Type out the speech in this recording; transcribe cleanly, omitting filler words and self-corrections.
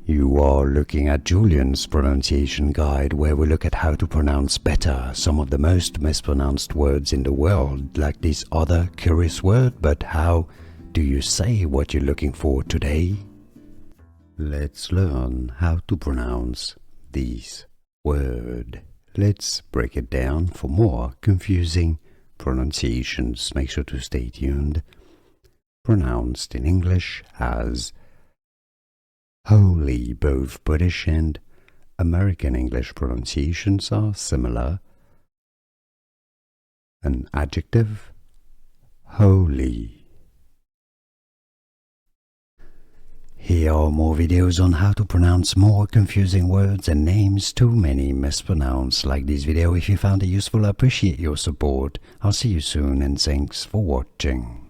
You are looking at Julian's pronunciation guide, where we look at how to pronounce better some of the most mispronounced words in the world, like this other curious word. But how do you say what you're looking for today? Let's learn how to pronounce this word. Let's break it down for more confusing pronunciations. Make sure to stay tuned. Pronounced in English as holy. Both British and American English pronunciations are similar. An adjective, holy. Here are more videos on how to pronounce more confusing words and names too many mispronounced. Like this video if you found it useful. I appreciate your support. I'll see you soon and thanks for watching.